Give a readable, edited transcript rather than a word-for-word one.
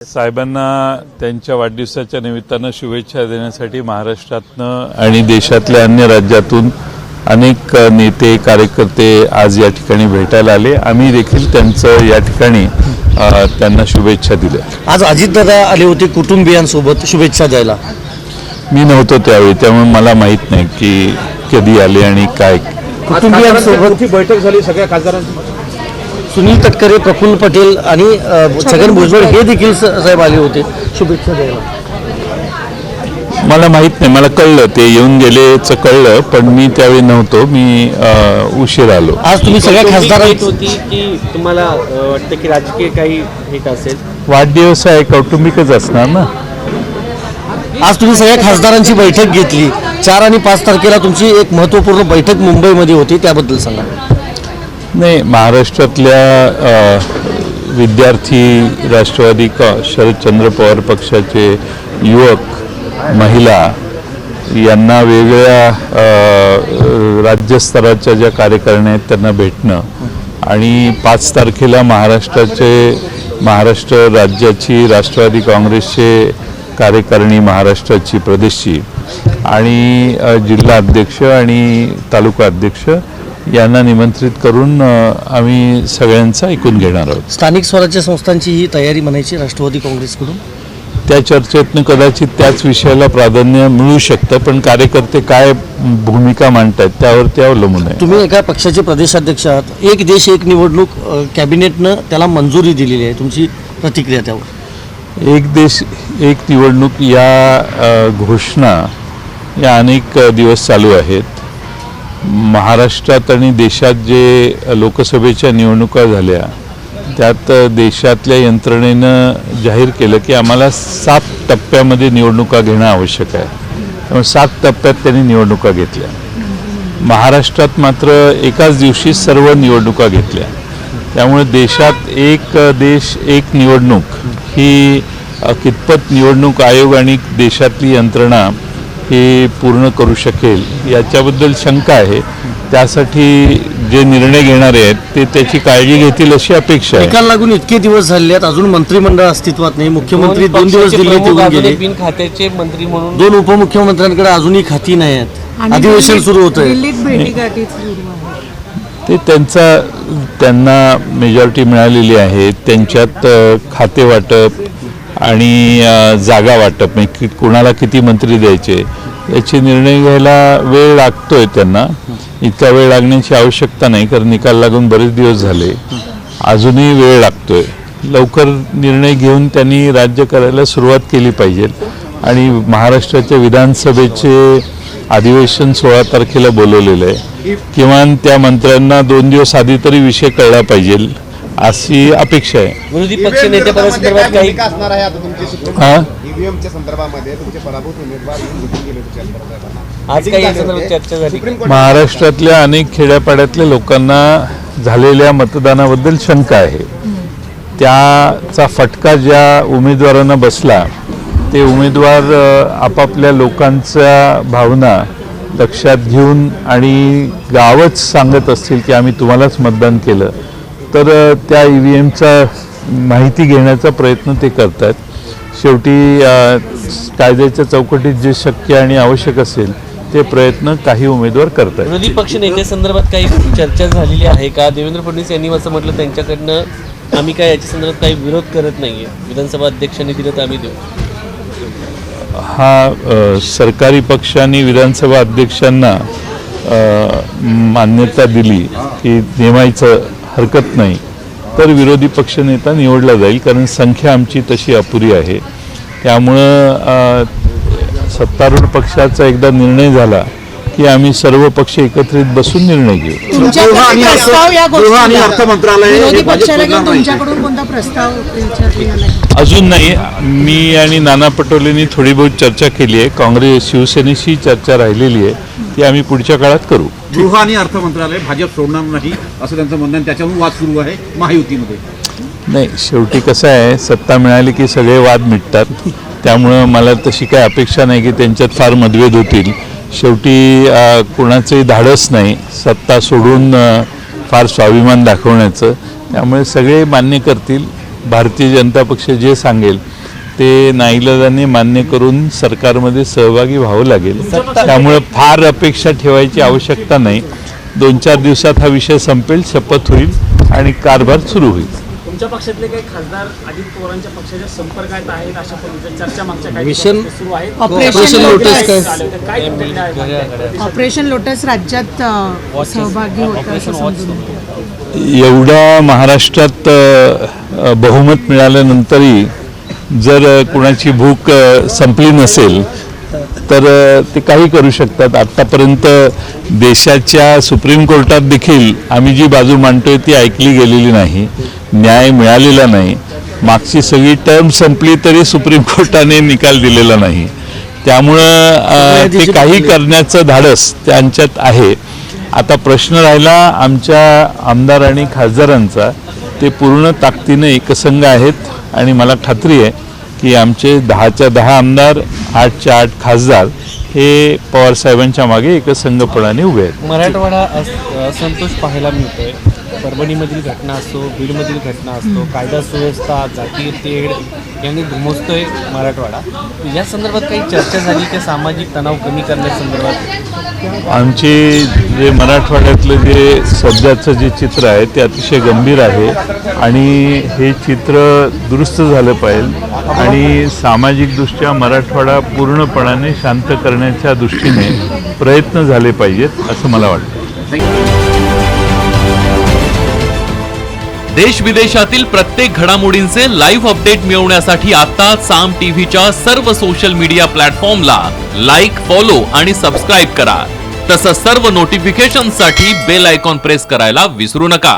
साहेबांना त्यांच्या वाढदिवसाच्या निमित्तानं शुभेच्छा देण्यासाठी महाराष्ट्रातनं आणि देशातल्या अन्य राज्यातून अनेक नेते कार्यकर्ते आज या ठिकाणी भेटायला आले। आम्ही देखील त्यांचं या ठिकाणी त्यांना शुभेच्छा दिल्या। आज अजितदादा आले होते कुटुंबियांसोबत शुभेच्छा द्यायला। मी नव्हतो त्यावेळी, त्यामुळे मला माहीत नाही की कधी आले आणि काय। कुटुंबियांसोबत बैठक झाली सगळ्या खासदारांची। सुनील तटकरे, प्रफुल्ल पटेल आणि छगन भुजबळ हे देखील साहेब आले होते शुभेच्छा द्यायला। मला माहित नाही, मला कळलं ते येऊन गेलेच कळलं, पण मी त्यावेळी नव्हतो, मी उशीर आलो। आज तुम्ही सगळ्या खासदारांची होती की तुम्हाला वाटतं की राजकीय काही भेट असेल? वाढदिवस आहे, कौटुंबिकच असणार ना। आज तुम्ही सगळ्या खासदारांची बैठक घेतली। 4 आणि 5 तारखेला तुमची एक महत्त्वपूर्ण बैठक मुंबईमध्ये होती, त्याबद्दल सांगा। नाही, महाराष्ट्रातल्या विद्यार्थी, राष्ट्रवादी शरदचंद्र पवार पक्षाचे युवक, महिला यांना वेगवेगळ्या राज्यस्तराच्या ज्या कार्यकारिण्या आहेत त्यांना भेटणं आणि 5 तारखेला महाराष्ट्र राज्याची राष्ट्रवादी काँग्रेसचे कार्यकारिणी, महाराष्ट्राची प्रदेशची आणि जिल्हा अध्यक्ष आणि तालुका अध्यक्ष यांना निमंत्रित करून आम्ही सगळ्यांचं ऐकून घेणार आहोत। स्थानिक स्वराज्य संस्थांची ही तयारी म्हणायची राष्ट्रवादी काँग्रेसकडून। त्या चर्चेतनं कदाचित त्याच विषयाला प्राधान्य मिळू शकतं, पण कार्यकर्ते काय भूमिका मांडतात त्यावरती अवलंबून आहे। तुम्ही एका पक्षाचे प्रदेशाध्यक्ष आहात। एक देश एक निवडणूक कॅबिनेटनं त्याला मंजुरी दिलेली आहे, तुमची प्रतिक्रिया त्यावर? एक देश एक निवडणूक या घोषणा या अनेक दिवस चालू आहेत। महाराष्ट्रात आणि देशात जे लोकसभेच्या निवडणुका झाल्या त्यात देशातल्या यंत्रणेनं जाहीर केलं की आम्हाला 7 टप्प्यामध्ये निवडणुका घेणं आवश्यक आहे, त्यामुळे 7 टप्प्यात त्यांनी निवडणुका घेतल्या। महाराष्ट्रात मात्र एकाच दिवशी सर्व निवडणुका घेतल्या, त्यामुळे देशात एक देश एक निवडणूक ही कितपत निवडणूक आयोग आणि देशातली यंत्रणा हे पूर्ण करू शकेल याच्याबद्दल शंका आहे। त्यासाठी जे निर्णय घेणारे आहेत ते त्याची काळजी घेतील अशी अपेक्षा आहे। निकाल लागून इतके दिवस झाले आहेत, अजून मंत्रिमंडळ अस्तित्वात नाही। मुख्यमंत्री 2 दिवस दिल्लीत येऊन गेले, बिन खात्याचे मंत्री म्हणून 2 उपमुख्यमंत्र्यांकडे अजूनही खाती नाही आहेत। अधिवेशन सुरू होतंय, ते त्यांना मेजॉरिटी मिळालेली आहे, त्यांच्यात खाते वाटप आणि जागा वाटप म्हणजे कुणाला किती मंत्री द्यायचे याचे निर्णय घ्यायला वेळ लागतोय। त्यांना इतका वेळ लागण्याची आवश्यकता नाही, कारण निकाल लागून बरेच दिवस झाले, अजूनही वेळ लागतोय। लवकर निर्णय घेऊन त्यांनी राज्य करायला सुरुवात केली पाहिजे आणि महाराष्ट्राच्या विधानसभेचे अधिवेशन 16 तारखेला बोलवलेलं आहे। किमान त्या मंत्र्यांना 2 दिवस आधी तरी विषय कळला पाहिजे अशी अपेक्षा आहे। विरोधी पक्ष नेतेपदासंदर्भात काही असणार आहे आता तुमची ईव्हीएमच्या संदर्भामध्ये तुमचे पराभूत उमेदवार येऊन भेटून गेले होते, आज काही या संदर्भात चर्चा झाली? महाराष्ट्रातल्या अनेक खेड्यापाड्यातल्या लोकांना झालेल्या मतदानाबद्दल शंका आहे। त्याचा फटका ज्या उमेदवारांना बसला ते उमेदवार आपापल्या लोकांच्या भावना लक्षात घेऊन आणि गावच सांगत असतील की आम्ही तुम्हालाच मतदान केलं तर त्या ईव्हीएमचा माहिती घेण्याचा प्रयत्न ते करतात। शेवटी कायद्याच्या चौकटीत जे शक्य आणि आवश्यक असेल ते प्रयत्न काही उमेदवार करतात। विरोधी पक्ष नेत्यासंदर्भात काही चर्चा झालेली आहे का? देवेंद्र फडणवीस यांनी असं म्हटलं त्यांच्याकडनं आम्ही काय याच्या संदर्भात काही विरोध करत नाहीये, विधानसभा अध्यक्षांनी दिलं तर आम्ही देऊ। हा सरकारी पक्षांनी विधानसभा अध्यक्षांना मान्यता दिली की नेमायचं हरकत नाही तर विरोधी पक्षनेता निवडला जाईल, कारण संख्या आमची तशी अपुरी आहे। त्यामुळं सत्तारूढ पक्षाचा एकदा निर्णय झाला की आम्ही सर्व पक्ष एकत्रित बसून निर्णय घेऊ। अर्थ मंत्रालय अजून नाही, मी आणि नाना पटोलेंनी थोडी बहुत चर्चा केली आहे। काँग्रेस शिवसेनेशी चर्चा राहिलेली आहे, ती आम्ही पुढच्या काळात करू। गृह आणि अर्थ मंत्रालय भाजप सोडणार नाही असं त्यांचं म्हणणं आहे, त्याच्यावरून वाद सुरू आहे महायुतीमध्ये। नाही, शेवटी कसं आहे, सत्ता मिळाली की सगळे वाद मिटतात, त्यामुळं मला तशी काही अपेक्षा नाही की त्यांच्यात फार मतभेद होतील। शेवटी कुणाचंही धाडस नाही सत्ता सोडून फार स्वाभिमान दाखवण्याचं, त्यामुळे सगळे मान्य करतील भारतीय जनता पक्ष जे सांगेल ते नाईलाजाने मान्य करून सरकारमध्ये सहभागी व्हावं लागेल. त्यामुळे फार अपेक्षा ठेवायची आवश्यकता नाही. 2-4 दिवसात हा विषय संपेल, शपथ होईल आणि कारभार सुरू होईल. तुमच्या पक्षातले काही खासदार अजित पवारांच्या पक्षाच्या संपर्कात आहेत अशा पद्धतीच्या चर्चा मागच्या काही मिशन दिवसांपासून सुरू आहेत. ऑपरेशन लोटस काय काय निर्णय आहे? ऑपरेशन लोटस राज्यात सहभागी होतं असं समजून येतं. एवढ्या महाराष्ट्रात बहुमत मिळाल्यानंतरही जर कुणाची भूक संपली नसेल तर ते काही करू शकतात. आत्तापर्यंत देशाच्या सुप्रीम कोर्टात देखील आम्ही जी बाजू मांडतोय ती ऐकली गेलेली नाही, न्याय मिळालेला नाही. मागची सगळी टर्म संपली तरी सुप्रीम कोर्टाने निकाल दिलेला नाही. त्यामुळं ते काही करण्याचं धाडस त्यांच्यात आहे. आता प्रश्न राहिला आमच्या आमदार आणि खासदारांचा. ते पूर्ण ताकदीने एकसंघ आहेत आणि मला खात्री आहे की आमचे 10च्या 10 आमदार, 8च्या 8 खासदार हे पवारसाहेबांच्या मागे एकसंघपणाने उभे आहेत. मराठवाडा असंतोष पाहायला मिळतोय. परभणीमधील घटना असो, बीडमधील घटना असतो, कायदा सुव्यवस्था, जातीय तेढ यांनी धुमसतोय मराठवाडा. या संदर्भात काही चर्चा झाली की सामाजिक तणाव कमी करण्यासंदर्भात? आमचे जे मराठवाड्यातलं जे सध्याचं जे चित्र आहे ते अतिशय गंभीर आहे आणि हे चित्र दुरुस्त झालं पाहिजे आणि सामाजिकदृष्ट्या मराठवाडा पूर्णपणाने शांत करण्याच्या दृष्टीने प्रयत्न झाले पाहिजेत असं मला वाटतं. देश विदेशातील प्रत्येक घडामोडींचे लाईव्ह अपडेट मिळवण्यासाठी आता साम टीव्हीच्या सर्व सोशल मीडिया प्लॅटफॉर्मला लाईक, फॉलो आणि सबस्क्राईब करा. तसंच सर्व नोटिफिकेशनसाठी बेल आयकॉन प्रेस करायला विसरू नका.